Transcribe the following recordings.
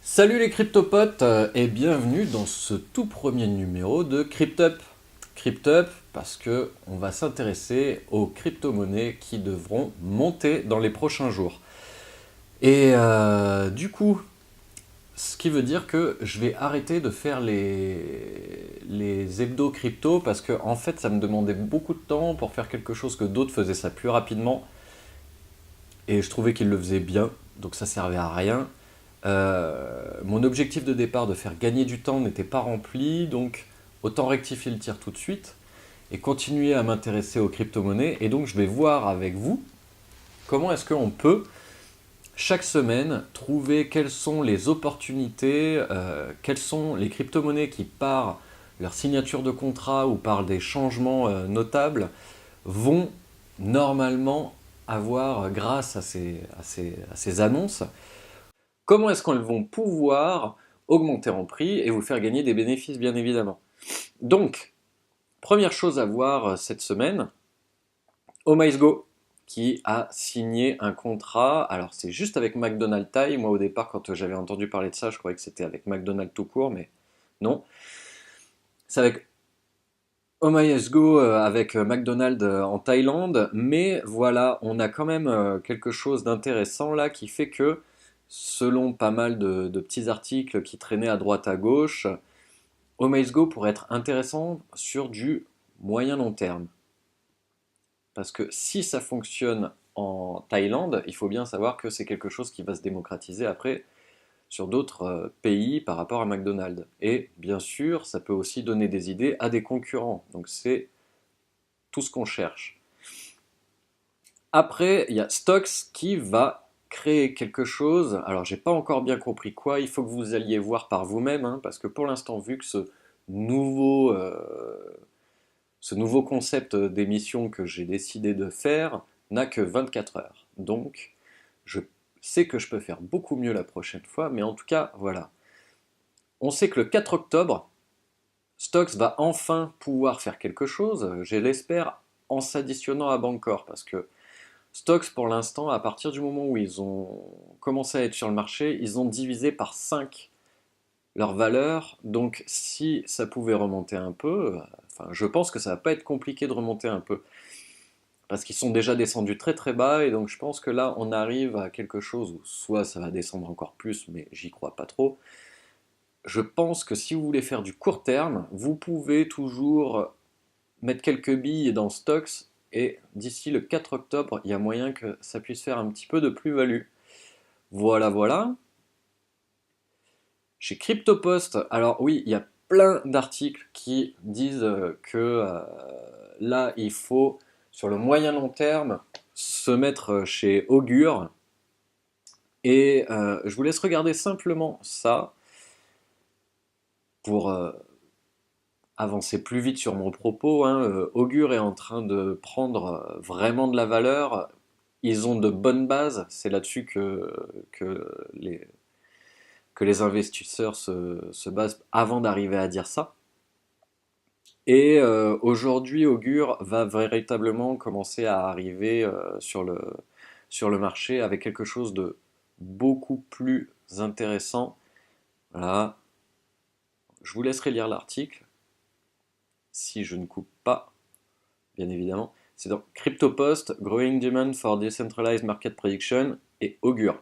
Salut les cryptopotes et bienvenue dans ce tout premier numéro de CryptUp. CryptUp parce que on va s'intéresser aux crypto-monnaies qui devront monter dans les prochains jours. Et du coup, ce qui veut dire que je vais arrêter de faire les hebdo crypto parce que en fait ça me demandait beaucoup de temps pour faire quelque chose que d'autres faisaient ça plus rapidement et je trouvais qu'ils le faisaient bien, donc ça servait à rien. Mon objectif de départ de faire gagner du temps n'était pas rempli, donc autant rectifier le tir tout de suite et continuer à m'intéresser aux crypto-monnaies. Et donc je vais voir avec vous comment est-ce qu'on peut chaque semaine trouver quelles sont les opportunités, quelles sont les crypto-monnaies qui par leur signature de contrat ou par des changements notables vont normalement avoir, grâce à ces annonces, comment est-ce qu'elles vont pouvoir augmenter en prix et vous faire gagner des bénéfices, bien évidemment. Donc, première chose à voir cette semaine, OhMySgo, qui a signé un contrat. Alors, c'est juste avec McDonald's Thai. Moi, au départ, quand j'avais entendu parler de ça, je croyais que c'était avec McDonald's tout court, mais non. C'est avec OhMySgo, avec McDonald's en Thaïlande. Mais voilà, on a quand même quelque chose d'intéressant là qui fait que, selon pas mal de petits articles qui traînaient à droite à gauche, OhMySgo pourrait être intéressant sur du moyen long terme. Parce que si ça fonctionne en Thaïlande, il faut bien savoir que c'est quelque chose qui va se démocratiser après sur d'autres pays par rapport à McDonald's. Et bien sûr, ça peut aussi donner des idées à des concurrents. Donc c'est tout ce qu'on cherche. Après, il y a Stocks qui va créer quelque chose. Alors, j'ai pas encore bien compris quoi. Il faut que vous alliez voir par vous-même, hein, parce que pour l'instant, vu que nouveau, euh, ce nouveau concept d'émission que j'ai décidé de faire n'a que 24 heures. Donc, je sais que je peux faire beaucoup mieux la prochaine fois, mais en tout cas, voilà. On sait que le 4 octobre, Stocks va enfin pouvoir faire quelque chose, je l'espère, en s'additionnant à Bancor, parce que Stocks, pour l'instant, à partir du moment où ils ont commencé à être sur le marché, ils ont divisé par 5 leur valeur. Donc, si ça pouvait remonter un peu, enfin, je pense que ça va pas être compliqué de remonter un peu. Parce qu'ils sont déjà descendus très très bas, et donc je pense que là, on arrive à quelque chose où soit ça va descendre encore plus, mais j'y crois pas trop. Je pense que si vous voulez faire du court terme, vous pouvez toujours mettre quelques billes dans Stocks, et d'ici le 4 octobre, il y a moyen que ça puisse faire un petit peu de plus-value. Voilà, voilà. Chez CryptoPost, alors oui, il y a plein d'articles qui disent que là, il faut, sur le moyen long terme, se mettre chez Augure. Et je vous laisse regarder simplement ça pour avancer plus vite sur mon propos, hein. Augure est en train de prendre vraiment de la valeur. Ils ont de bonnes bases. C'est là-dessus que les investisseurs se basent avant d'arriver à dire ça. Et aujourd'hui, Augure va véritablement commencer à arriver sur le marché avec quelque chose de beaucoup plus intéressant. Voilà. Je vous laisserai lire l'article, si je ne coupe pas, bien évidemment. C'est dans CryptoPost, Growing Demand for Decentralized Market Prediction et Augure.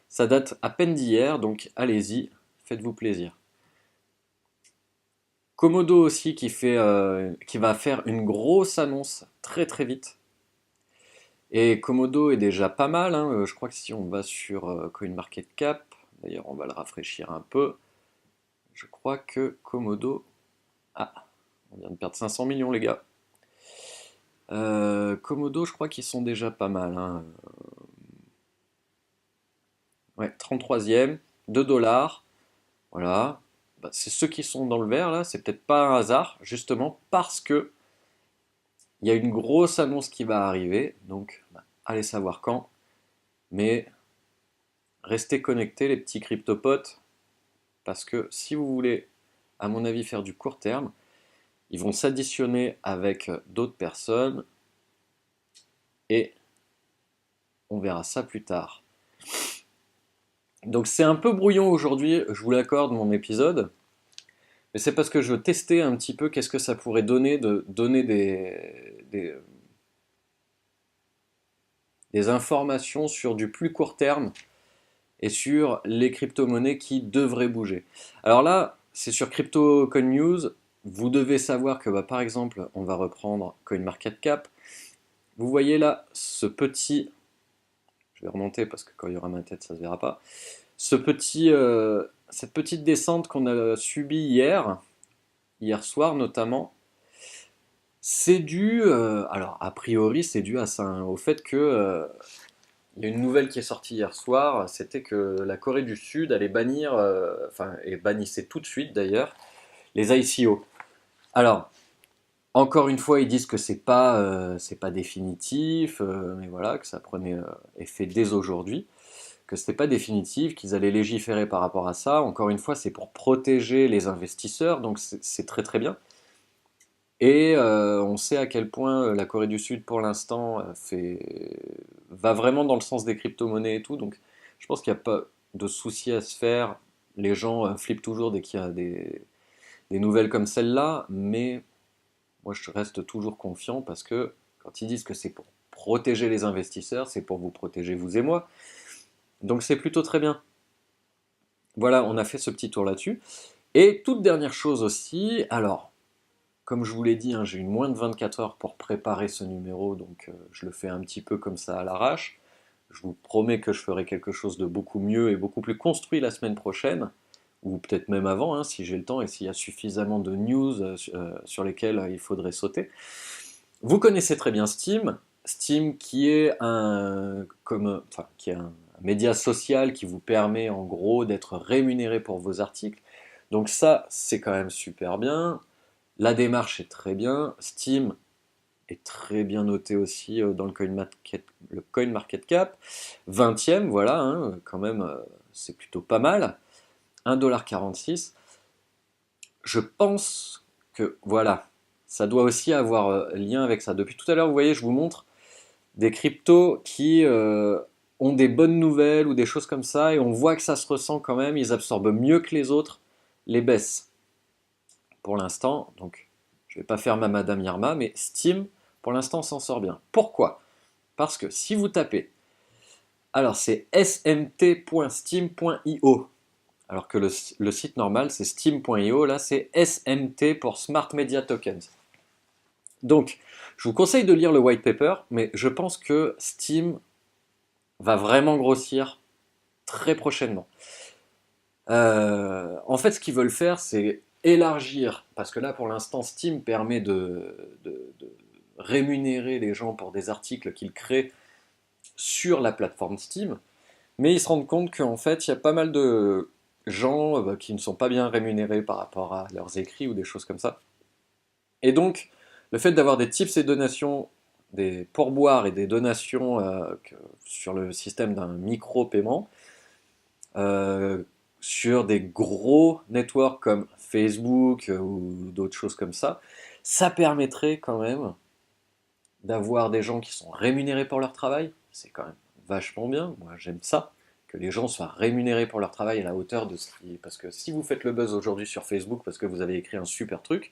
Ça date à peine d'hier, donc allez-y, faites-vous plaisir. Komodo aussi qui va faire une grosse annonce très très vite. Et Komodo est déjà pas mal, hein. Je crois que si on va sur CoinMarketCap, d'ailleurs on va le rafraîchir un peu, je crois que Komodo... Ah, on vient de perdre 500 millions les gars. Komodo, je crois qu'ils sont déjà pas mal, hein. Ouais, 33e, 2 dollars, voilà. Bah, c'est ceux qui sont dans le vert là, c'est peut-être pas un hasard, justement parce que il y a une grosse annonce qui va arriver, donc bah, allez savoir quand, mais restez connectés les petits cryptopotes, parce que si vous voulez, à mon avis, faire du court terme, ils vont s'additionner avec d'autres personnes et on verra ça plus tard. Donc c'est un peu brouillon aujourd'hui, je vous l'accorde, mon épisode. Mais c'est parce que je veux tester un petit peu qu'est-ce que ça pourrait donner de donner des informations sur du plus court terme et sur les crypto-monnaies qui devraient bouger. Alors là, c'est sur CryptoCoin News. Vous devez savoir que, bah, par exemple, on va reprendre CoinMarketCap. Vous voyez là ce petit. Je vais remonter parce que quand il y aura ma tête, ça ne se verra pas. Cette petite descente qu'on a subie hier soir notamment, c'est dû, alors a priori c'est dû à ça, hein, au fait que il y a une nouvelle qui est sortie hier soir, c'était que la Corée du Sud allait bannir, enfin et bannissait tout de suite d'ailleurs, les ICO. Alors encore une fois ils disent que c'est pas définitif, mais voilà que ça prenait effet dès aujourd'hui, que c'était pas définitif, qu'ils allaient légiférer par rapport à ça. Encore une fois c'est pour protéger les investisseurs, donc c'est très très bien. Et on sait à quel point la Corée du Sud, pour l'instant, va vraiment dans le sens des crypto-monnaies et tout. Donc, je pense qu'il n'y a pas de souci à se faire. Les gens flippent toujours dès qu'il y a des nouvelles comme celle-là. Mais moi, je reste toujours confiant parce que quand ils disent que c'est pour protéger les investisseurs, c'est pour vous protéger, vous et moi. Donc, c'est plutôt très bien. Voilà, on a fait ce petit tour là-dessus. Et toute dernière chose aussi, alors, comme je vous l'ai dit, hein, j'ai eu moins de 24 heures pour préparer ce numéro, donc je le fais un petit peu comme ça à l'arrache. Je vous promets que je ferai quelque chose de beaucoup mieux et beaucoup plus construit la semaine prochaine, ou peut-être même avant, hein, si j'ai le temps et s'il y a suffisamment de news sur lesquelles il faudrait sauter. Vous connaissez très bien Steam, Steam qui est qui est un média social qui vous permet en gros d'être rémunéré pour vos articles. Donc ça, c'est quand même super bien. La démarche est très bien. Steam est très bien noté aussi dans le CoinMarketCap. 20e, voilà, hein, quand même, c'est plutôt pas mal. 1,46 $. Je pense que, voilà, ça doit aussi avoir lien avec ça. Depuis tout à l'heure, vous voyez, je vous montre des cryptos qui ont des bonnes nouvelles ou des choses comme ça, et on voit que ça se ressent quand même. Ils absorbent mieux que les autres les baisses pour l'instant. Donc, je ne vais pas faire ma Madame Irma, mais Steam, pour l'instant, s'en sort bien. Pourquoi? Parce que si vous tapez, alors c'est smt.steam.io, alors que le site normal c'est steam.io, là c'est SMT pour Smart Media Tokens. Donc, je vous conseille de lire le white paper, mais je pense que Steam va vraiment grossir très prochainement. En fait, ce qu'ils veulent faire, c'est élargir, parce que là, pour l'instant, Steam permet de rémunérer les gens pour des articles qu'ils créent sur la plateforme Steam, mais ils se rendent compte qu'en fait, il y a pas mal de gens qui ne sont pas bien rémunérés par rapport à leurs écrits ou des choses comme ça. Et donc, le fait d'avoir des tips et donations, des pourboires et des donations sur le système d'un micro-paiement, euh, sur des gros networks comme Facebook ou d'autres choses comme ça permettrait quand même d'avoir des gens qui sont rémunérés pour leur travail. C'est quand même vachement bien. Moi, j'aime ça, que les gens soient rémunérés pour leur travail à la hauteur de ce qui... Parce que si vous faites le buzz aujourd'hui sur Facebook parce que vous avez écrit un super truc,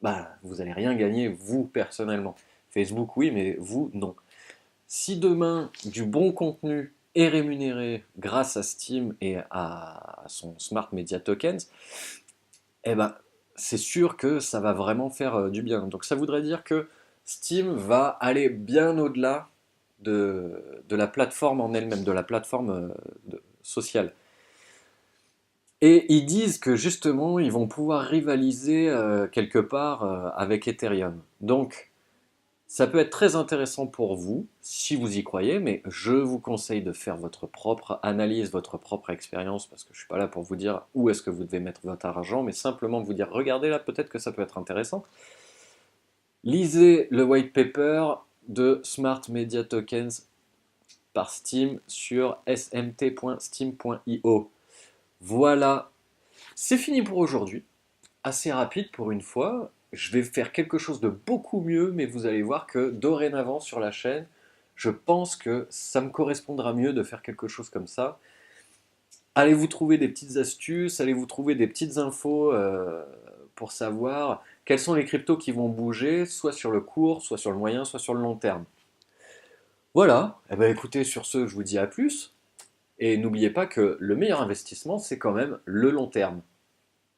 bah, vous n'allez rien gagner, vous, personnellement. Facebook, oui, mais vous, non. Si demain, du bon contenu est rémunéré grâce à Steam et à son Smart Media Tokens, eh ben, c'est sûr que ça va vraiment faire du bien. Donc ça voudrait dire que Steam va aller bien au-delà de la plateforme en elle-même, de la plateforme sociale. Et ils disent que justement, ils vont pouvoir rivaliser quelque part avec Ethereum. Donc, ça peut être très intéressant pour vous, si vous y croyez, mais je vous conseille de faire votre propre analyse, votre propre expérience, parce que je ne suis pas là pour vous dire où est-ce que vous devez mettre votre argent, mais simplement vous dire, regardez là, peut-être que ça peut être intéressant. Lisez le white paper de Smart Media Tokens par Steam sur smt.steam.io. Voilà, c'est fini pour aujourd'hui. Assez rapide pour une fois. Je vais faire quelque chose de beaucoup mieux, mais vous allez voir que dorénavant sur la chaîne, je pense que ça me correspondra mieux de faire quelque chose comme ça. Allez vous trouver des petites astuces, allez vous trouver des petites infos pour savoir quels sont les cryptos qui vont bouger, soit sur le court, soit sur le moyen, soit sur le long terme. Voilà, eh ben écoutez, sur ce, je vous dis à plus. Et n'oubliez pas que le meilleur investissement, c'est quand même le long terme.